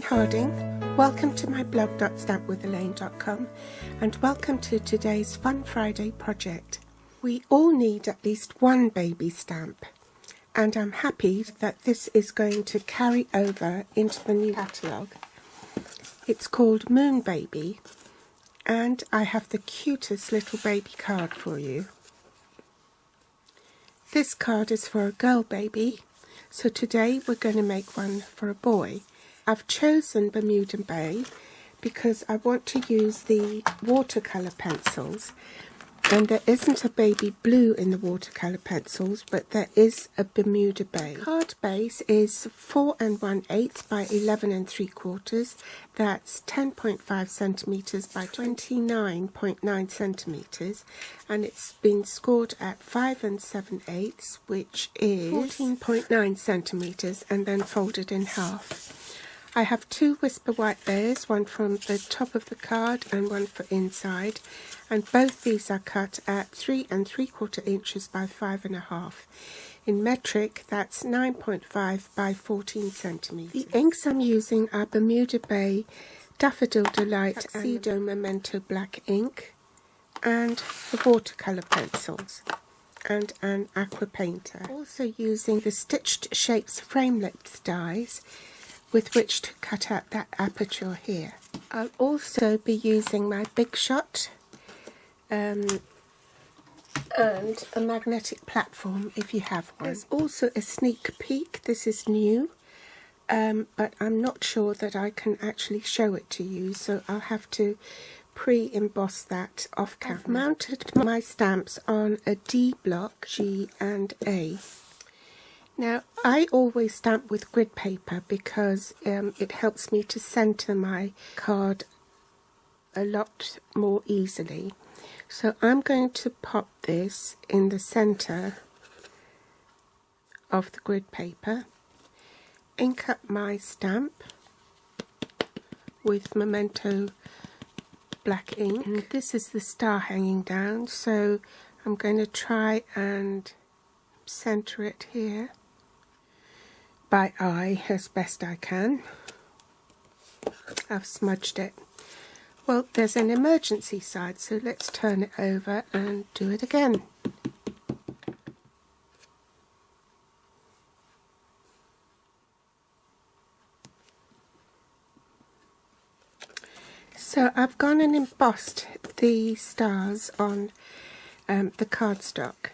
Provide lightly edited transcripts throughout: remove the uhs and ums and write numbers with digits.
Harding. Welcome to my blog stampwithelaine.com and welcome to today's Fun Friday project. We all need at least one baby stamp, and I'm happy that this is going to carry over into the new catalogue. It's called Moon Baby, and I have the cutest little baby card for you. This card is for a girl baby, so today we're going to make one for a boy. I've chosen Bermuda Bay because I want to use the watercolour pencils, and there isn't a baby blue in the watercolour pencils, but there is a Bermuda Bay. The card base is 4 1/8 by 11 3/4. That's 10.5 centimetres by 29.9 centimetres, and it's been scored at 5 7/8, which is 14.9 centimetres, and then folded in half. I have two whisper white layers, one from the top of the card and one for inside, and both these are cut at 3 3/4 inches by 5 1/2. In metric, that's 9.5 by 14 centimetres. The inks I'm using are Bermuda Bay, Daffodil Delight, Tuxedo Memento Black ink, and the watercolour pencils, and an aqua painter. Also using the Stitched Shapes Framelits dies, with which to cut out that aperture here. I'll also be using my Big Shot and a magnetic platform if you have one. There's also a sneak peek. This is new, but I'm not sure that I can actually show it to you, so I'll have to pre-emboss that off camera. I've mounted my stamps on a D block, G and A. Now, I always stamp with grid paper because it helps me to centre my card a lot more easily. So I'm going to pop this in the centre of the grid paper, ink up my stamp with Memento black ink. And this is the star hanging down, so I'm going to try and centre it here by eye as best I can. I've smudged it. Well, there's an emergency side, so let's turn it over and do it again. So I've gone and embossed the stars on the cardstock.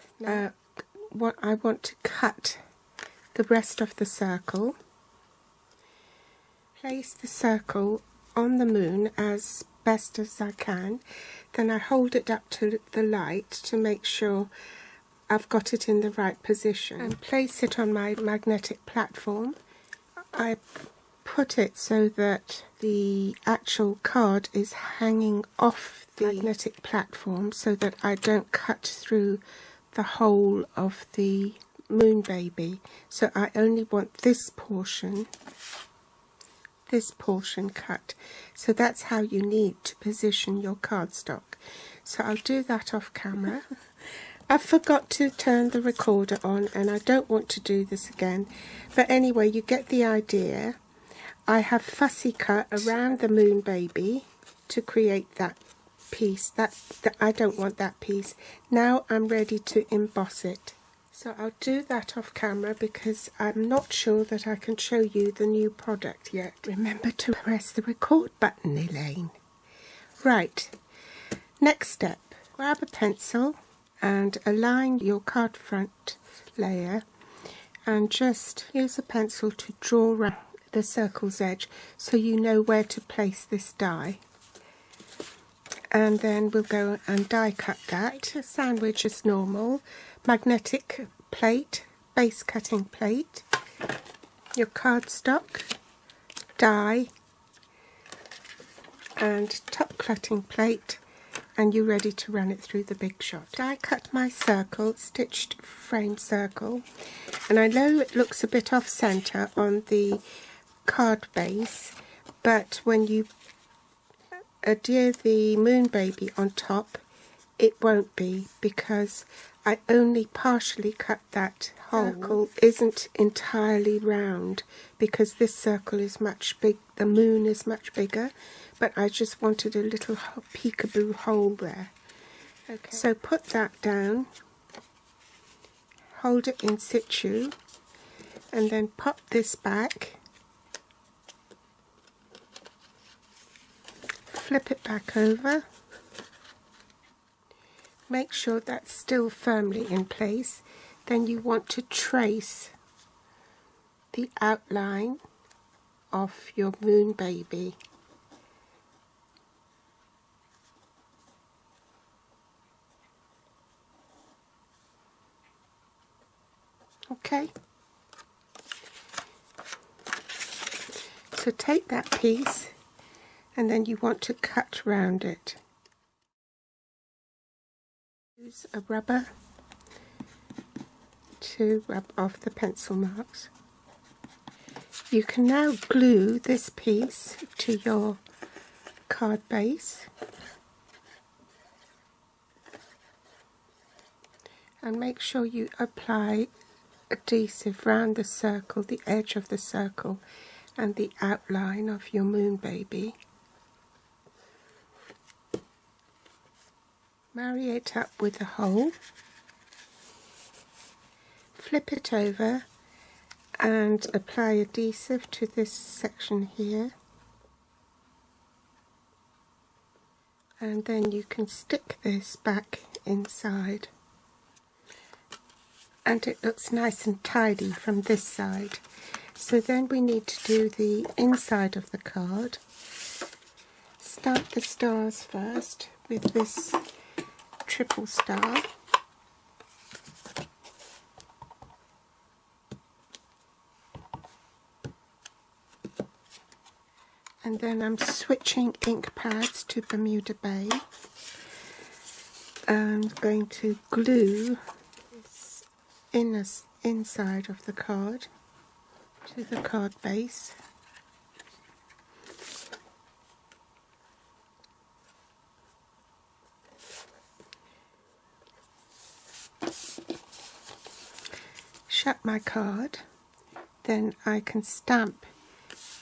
What I want to cut the rest of the circle, place the circle on the moon as best as I can, then I hold it up to the light to make sure I've got it in the right position, and place it on my magnetic platform. I put it so that the actual card is hanging off the magnetic platform so that I don't cut through the whole of the Moon Baby. So I only want this portion cut. So that's how you need to position your cardstock. So I'll do that off camera. I forgot to turn the recorder on, and I don't want to do this again, but anyway, you get the idea. I have fussy cut around the Moon Baby to create that piece. That I don't want that piece. Now I'm ready to emboss it. So I'll do that off camera because I'm not sure that I can show you the new product yet. Remember to press the record button, Elaine. Right, next step. Grab a pencil and align your card front layer, and just use a pencil to draw around the circle's edge so you know where to place this die. And then we'll go and die cut that. A sandwich as normal. Magnetic plate, base cutting plate, your cardstock, die, and top cutting plate, and you're ready to run it through the Big Shot. Die cut my circle, stitched frame circle, and I know it looks a bit off centre on the card base, but when you adhere the Moon Baby on top, it won't be, because I only partially cut that hole. The circle isn't entirely round because this circle is much big. The moon is much bigger, but I just wanted a little peekaboo hole there. Okay. So put that down, hold it in situ, and then pop this back, flip it back over. Make sure that's still firmly in place. Then you want to trace the outline of your moon baby. Okay. So take that piece and then you want to cut round it. Use a rubber to rub off the pencil marks. You can now glue this piece to your card base and make sure you apply adhesive round the circle, the edge of the circle and the outline of your moon baby. Marry it up with a hole, flip it over and apply adhesive to this section here, and then you can stick this back inside and it looks nice and tidy from this side. So then we need to do the inside of the card. Start the stars first with this triple star. And then I'm switching ink pads to Bermuda Bay. I'm going to glue this inside of the card to the card base. Shut my card, then I can stamp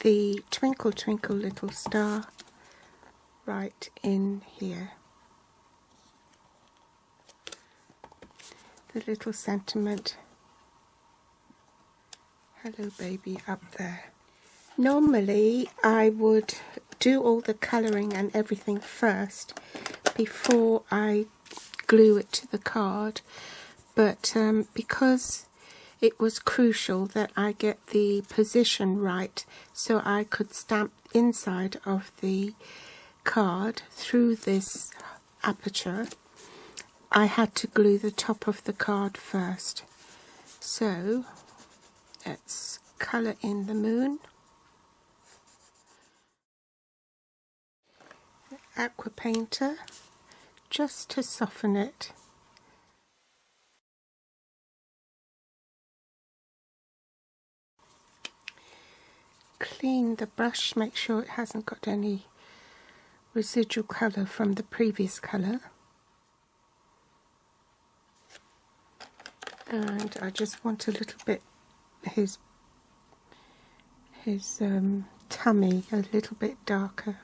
the twinkle twinkle little star right in here. The little sentiment, hello baby, up there. Normally I would do all the colouring and everything first before I glue it to the card, but because it was crucial that I get the position right so I could stamp inside of the card through this aperture, I had to glue the top of the card first. So let's colour in the moon. Aqua painter just to soften it. Clean the brush, make sure it hasn't got any residual colour from the previous colour. And I just want a little bit his tummy a little bit darker.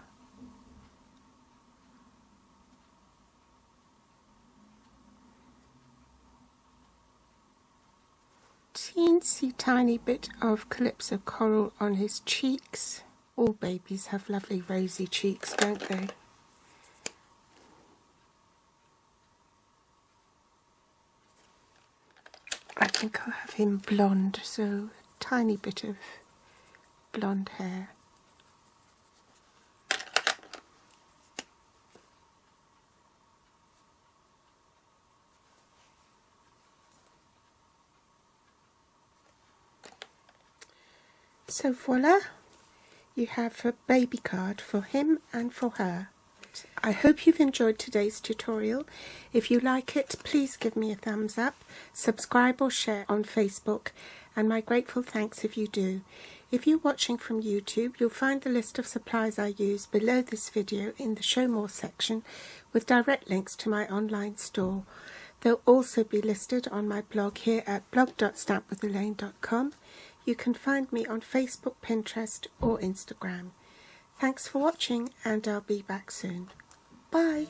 Teensy tiny bit of calypso coral on his cheeks. All babies have lovely rosy cheeks, don't they? I think I'll have him blonde, so tiny bit of blonde hair. So voila, you have a baby card for him and for her. I hope you've enjoyed today's tutorial. If you like it, please give me a thumbs up, subscribe or share on Facebook, and my grateful thanks if you do. If you're watching from YouTube, you'll find the list of supplies I use below this video in the Show More section with direct links to my online store. They'll also be listed on my blog here at blog.stampwithelaine.com. You can find me on Facebook, Pinterest or Instagram. Thanks for watching, and I'll be back soon. Bye!